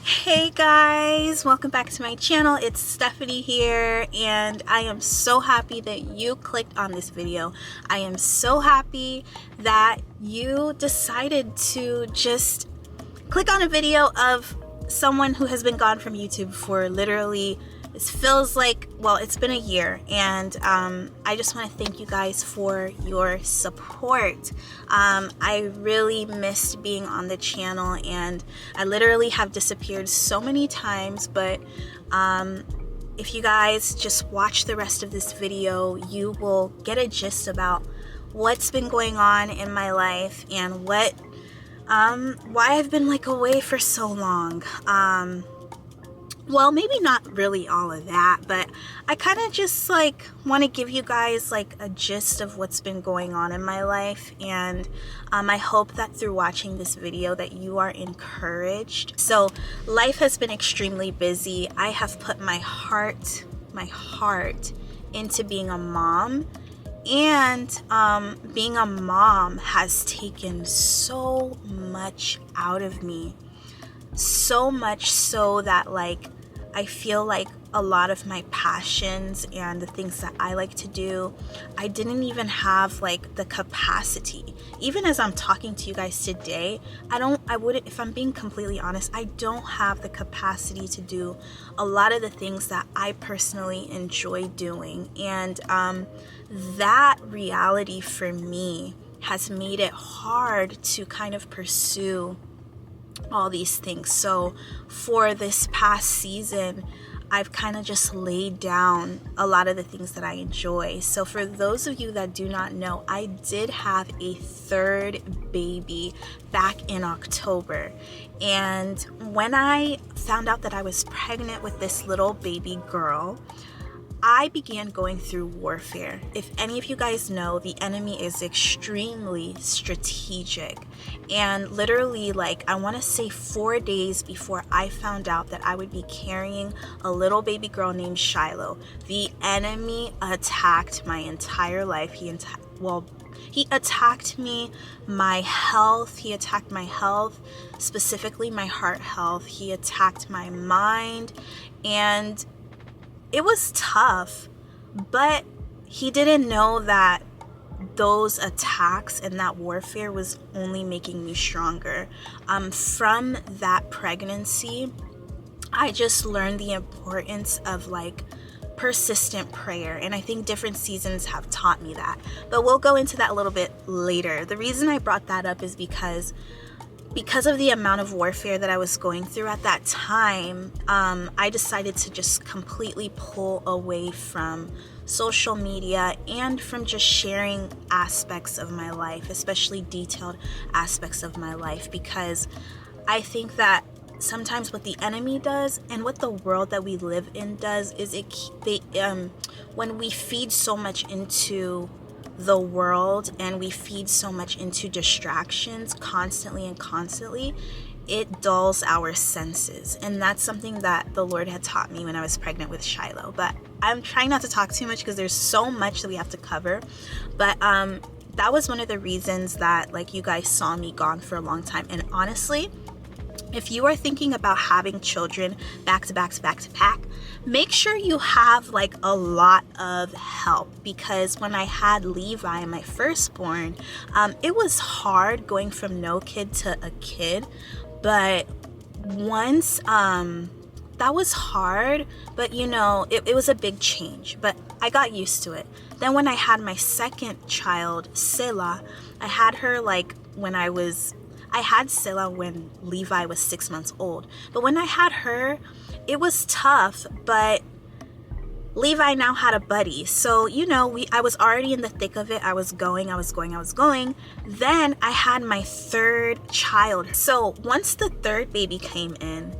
Hey guys, welcome back to my channel. It's Stephanie here, and I am so happy that you clicked on this video. I am so happy that you decided to just click on a video of someone who has been gone from YouTube for literally, it feels like, well, it's been a year, and I just want to thank you guys for your support. I really missed being on the channel, and I literally have disappeared so many times, but if you guys just watch the rest of this video, you will get a gist about what's been going on in my life and why I've been like away for so long. Well, maybe not really all of that, but I kind of just like want to give you guys like a gist of what's been going on in my life, and I hope that through watching this video that you are encouraged. So life has been extremely busy. I have put my heart into being a mom, and being a mom has taken so much out of me. So much so that like I feel like a lot of my passions and the things that I like to do, I didn't even have like the capacity. Even as I'm talking to you guys today, I wouldn't, if I'm being completely honest, I don't have the capacity to do a lot of the things that I personally enjoy doing. And that reality for me has made it hard to kind of pursue all these things. So for this past season, I've kind of just laid down a lot of the things that I enjoy. So for those of you that do not know, I did have a third baby back in October. And when I found out that I was pregnant with this little baby girl, I began going through warfare. If any of you guys know, the enemy is extremely strategic. And literally, like, I want to say 4 days before I found out that I would be carrying a little baby girl named Shiloh, the enemy attacked my entire life. He attacked me, my health. He attacked my health, specifically my heart health. He attacked my mind, and it was tough, but he didn't know that those attacks and that warfare was only making me stronger. From that pregnancy, I just learned the importance of like persistent prayer, and I think different seasons have taught me that, but we'll go into that a little bit later. The reason I brought that up is because of the amount of warfare that I was going through at that time. I decided to just completely pull away from social media and from just sharing aspects of my life, especially detailed aspects of my life, because I think that sometimes what the enemy does and what the world that we live in does is when we feed so much into the world and we feed so much into distractions constantly, it dulls our senses. And that's something that the Lord had taught me when I was pregnant with Shiloh. But I'm trying not to talk too much because there's so much that we have to cover. But that was one of the reasons that like you guys saw me gone for a long time. And honestly, if you are thinking about having children back to back, make sure you have like a lot of help, because when I had Levi, my firstborn, it was hard going from no kid to a kid. But once that was hard, but you know, it was a big change, but I got used to it. Then when I had my second child, Selah, I had her like I had Selah when Levi was 6 months old. But when I had her, it was tough, but Levi now had a buddy. So, you know, I was already in the thick of it. I was going. Then I had my third child. So once the third baby came in,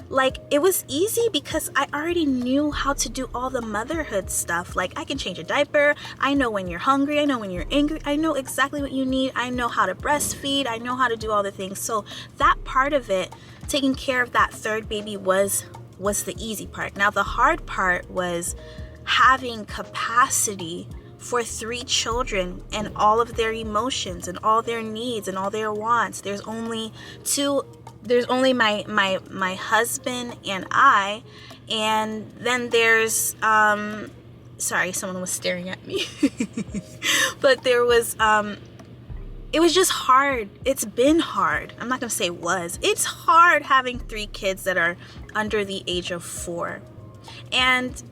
like, it was easy because I already knew how to do all the motherhood stuff. Like, I can change a diaper. I know when you're hungry. I know when you're angry. I know exactly what you need. I know how to breastfeed. I know how to do all the things. So that part of it, taking care of that third baby was the easy part. Now, the hard part was having capacity for 3 children and all of their emotions and all their needs and all their wants. There's only 2 there's only my husband and I, and then there's sorry, someone was staring at me. But there was it was just hard. It's been hard. I'm not gonna say was. It's hard having 3 kids that are under the age of 4. And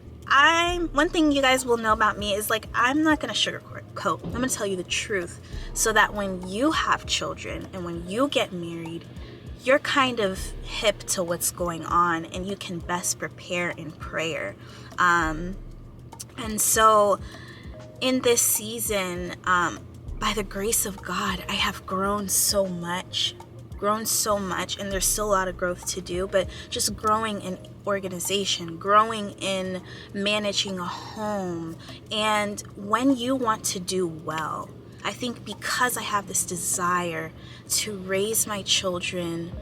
one thing you guys will know about me is, like, I'm not gonna sugarcoat. I'm gonna tell you the truth, so that when you have children and when you get married, you're kind of hip to what's going on and you can best prepare in prayer. And so in this season, by the grace of God, I have grown so much, and there's still a lot of growth to do, but just growing in organization, growing in managing a home. And when you want to do well, I think because I have this desire to raise my children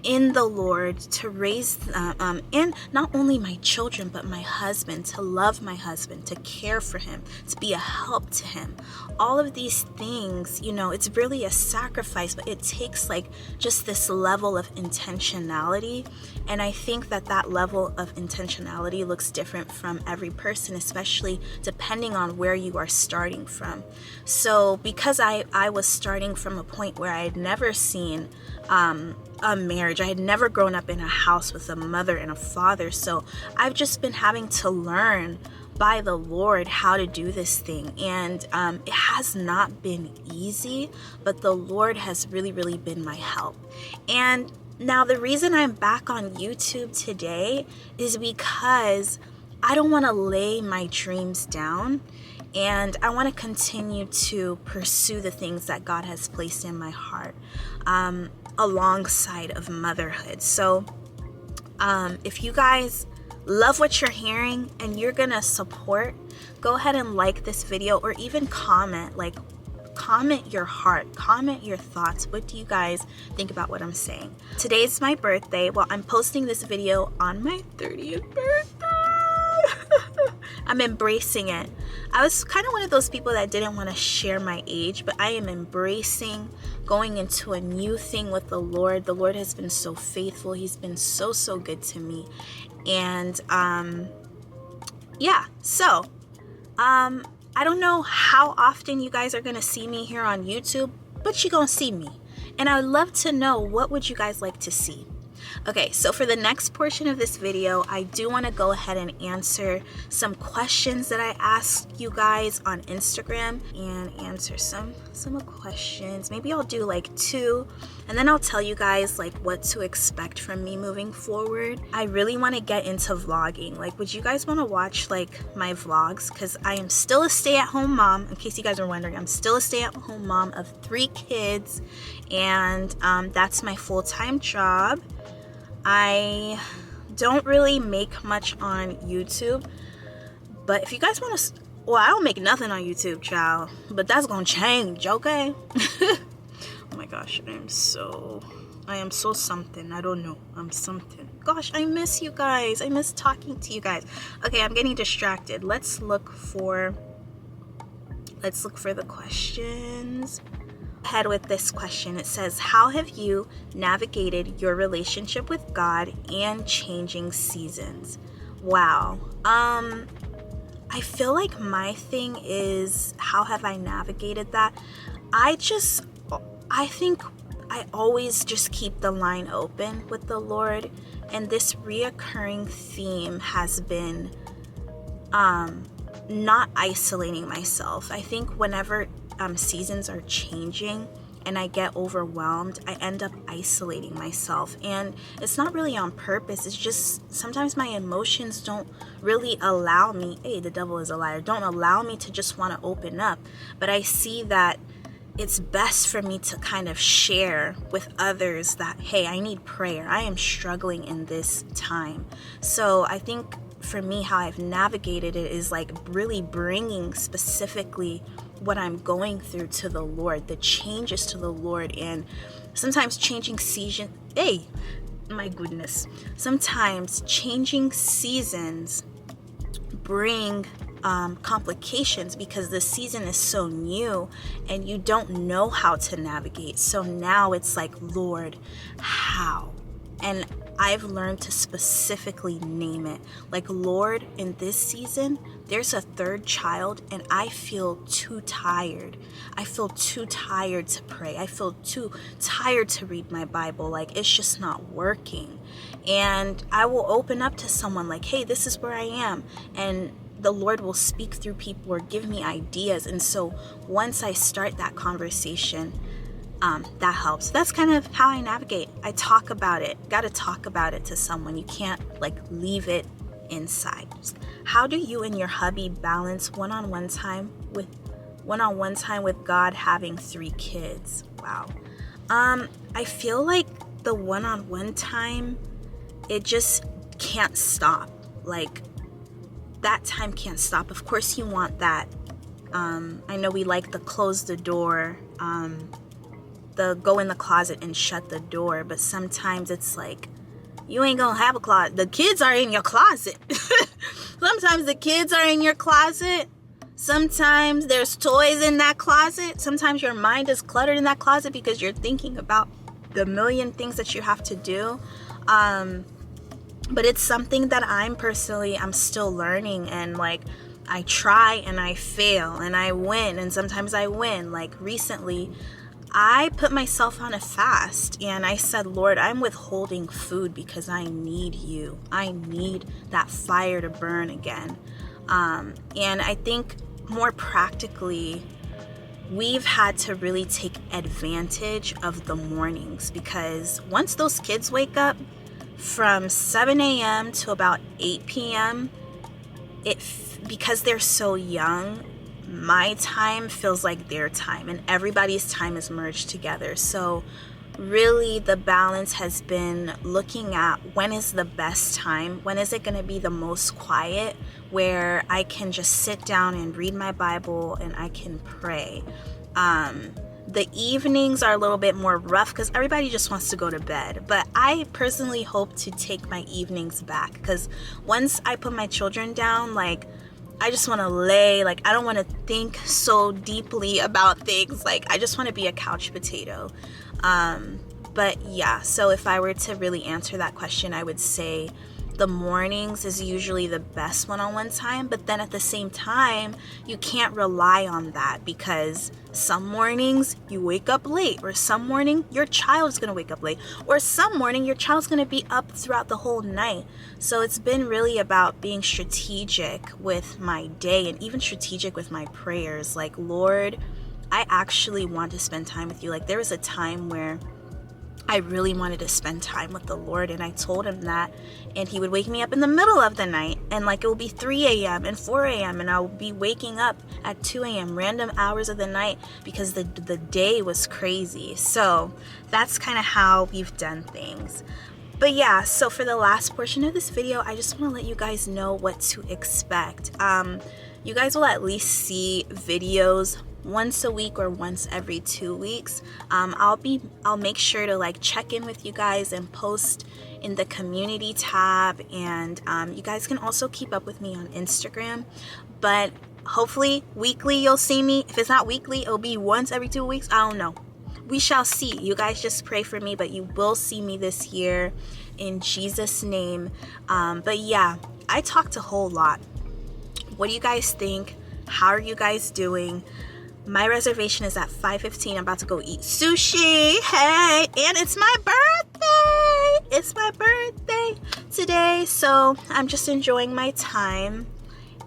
in the Lord, to raise and not only my children but my husband, to love my husband, to care for him, to be a help to him, all of these things, you know, it's really a sacrifice, but it takes like just this level of intentionality. And I think that level of intentionality looks different from every person, especially depending on where you are starting from. So because I was starting from a point where I had never seen a marriage, I had never grown up in a house with a mother and a father, so I've just been having to learn by the Lord how to do this thing. And it has not been easy, but the Lord has really, really been my help. And now the reason I'm back on YouTube today is because I don't want to lay my dreams down, and I want to continue to pursue the things that God has placed in my heart alongside of motherhood. So if you guys love what you're hearing and you're gonna support, go ahead and like this video, or even comment your heart, comment your thoughts. What do you guys think about what I'm saying? Today's my birthday. Well, I'm posting this video on my 30th birthday. I'm embracing it. I was kind of one of those people that didn't want to share my age, but I am embracing going into a new thing with the Lord. The Lord has been so faithful. He's been so good to me. And yeah, so I don't know how often you guys are gonna see me here on YouTube, but you're gonna see me. And I would love to know, what would you guys like to see? Okay, so for the next portion of this video, I do want to go ahead and answer some questions that I asked you guys on Instagram, and answer some questions. Maybe I'll do like 2, and then I'll tell you guys like what to expect from me moving forward. I really want to get into vlogging. Like, would you guys want to watch like my vlogs? Because I am still a stay-at-home mom. In case you guys are wondering, I'm still a stay-at-home mom of 3 kids, and that's my full-time job. I don't really make much on YouTube, but if you guys want to, well, I don't make nothing on YouTube, child, but that's gonna change, okay? Oh my gosh, I am so something. I don't know, I'm something. Gosh, I miss you guys. I miss talking to you guys. Okay, I'm getting distracted. Let's look for the questions. Ahead with this question. It says, how have you navigated your relationship with God and changing seasons? Wow. I feel like my thing is, how have I navigated that? I think I always just keep the line open with the Lord, and this reoccurring theme has been not isolating myself. I think whenever seasons are changing and I get overwhelmed, I end up isolating myself, and it's not really on purpose. It's just sometimes my emotions don't really allow me, hey, the devil is a liar, don't allow me to just want to open up. But I see that it's best for me to kind of share with others that, hey, I need prayer, I am struggling in this time. So I think for me, how I've navigated it is like really bringing specifically what I'm going through to the Lord, the changes to the Lord. And sometimes changing season, hey, my goodness, sometimes changing seasons bring complications because the season is so new and you don't know how to navigate. So now it's like, Lord, how? And I've learned to specifically name it. Like, Lord, in this season, there's a third child and I feel too tired. I feel too tired to pray. I feel too tired to read my Bible. Like, it's just not working. And I will open up to someone like, hey, this is where I am. And the Lord will speak through people or give me ideas. And so once I start that conversation, that helps. That's kind of how I navigate. I talk about it. Got to talk about it to someone. You can't like leave it inside. How do you and your hubby balance one-on-one time with God having 3 kids? Wow. I feel like the one-on-one time, it just can't stop. Like, that time can't stop. Of course you want that. I know we like the close the door, the go in the closet and shut the door, but sometimes it's like, you ain't gonna have a closet. The kids are in your closet. Sometimes the kids are in your closet. Sometimes there's toys in that closet. Sometimes your mind is cluttered in that closet because you're thinking about the million things that you have to do. But it's something that I'm still learning, and like, I try and I fail and I win, and sometimes I win. Like recently, I put myself on a fast and I said, Lord, I'm withholding food because I need you. I need that fire to burn again. And I think more practically, we've had to really take advantage of the mornings, because once those kids wake up, from 7 a.m. to about 8 p.m., because they're so young, my time feels like their time, and everybody's time is merged together. So really the balance has been looking at when is the best time, when is it going to be the most quiet, where I can just sit down and read my Bible and I can pray. The evenings are a little bit more rough because everybody just wants to go to bed. But I personally hope to take my evenings back, because once I put my children down, like, I just want to lay, like, I don't want to think so deeply about things. Like, I just want to be a couch potato. But yeah, so if I were to really answer that question, I would say the mornings is usually the best one-on-one time. But then at the same time, you can't rely on that, because some mornings you wake up late, or some morning your child's going to wake up late, or some morning your child's going to be up throughout the whole night. So it's been really about being strategic with my day, and even strategic with my prayers. Like, Lord, I actually want to spend time with you. Like, there was a time where I really wanted to spend time with the Lord, and I told him that, and he would wake me up in the middle of the night, and like, it will be 3 a.m. and 4 a.m. and I'll be waking up at 2 a.m. random hours of the night, because the day was crazy. So that's kind of how we've done things. But yeah, so for the last portion of this video, I just want to let you guys know what to expect. You guys will at least see videos once a week or once every 2 weeks. I'll make sure to like check in with you guys and post in the community tab, and you guys can also keep up with me on Instagram. But hopefully weekly you'll see me. If it's not weekly, it'll be once every 2 weeks. I don't know. We shall see. You guys just pray for me, but you will see me this year in Jesus' name. But yeah, I talked a whole lot. What do you guys think? How are you guys doing? My reservation is at 5:15. I'm about to go eat sushi. Hey, and it's my birthday. It's my birthday today. So I'm just enjoying my time.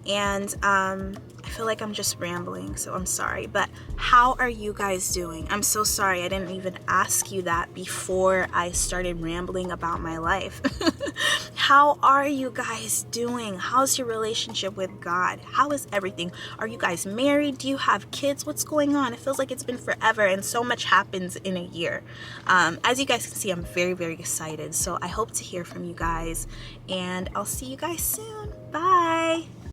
And I feel like I'm just rambling, so I'm sorry. But how are you guys doing? I'm so sorry I didn't even ask you that before I started rambling about my life. How are you guys doing? How's your relationship with God? How is everything? Are you guys married? Do you have kids? What's going on? It feels like it's been forever, and so much happens in a year. As you guys can see, I'm very, very excited. So I hope to hear from you guys, and I'll see you guys soon. Bye.